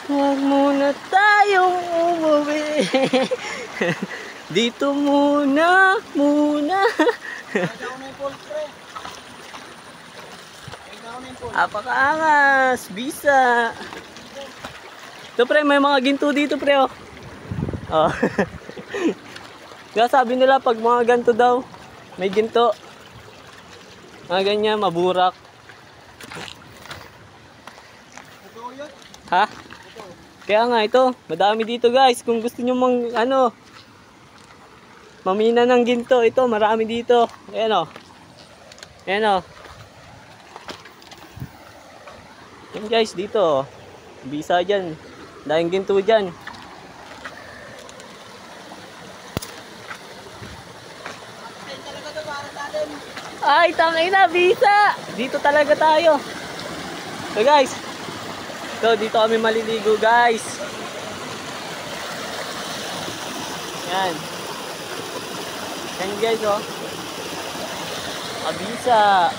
Huwag muna tayong umuwi. Dito muna. Apakaangas, bisa. Ito pre, may mga ginto dito pre oh. Oh. Kaya sabi nila pag mga ganto daw, may ginto. Mga ganyan, maburak. Ha? Kaya nga ito, madami dito guys. Kung gusto nyo mamina ng ginto, ito marami dito. Ayan o. Ayan o. Ayan guys, dito o. Bisa dyan. Dahil ginto dyan. Ay, tangay na, bisa! Dito talaga tayo. So guys, so dito kami maliligo guys. Yan. Yan guys oh. Abisa.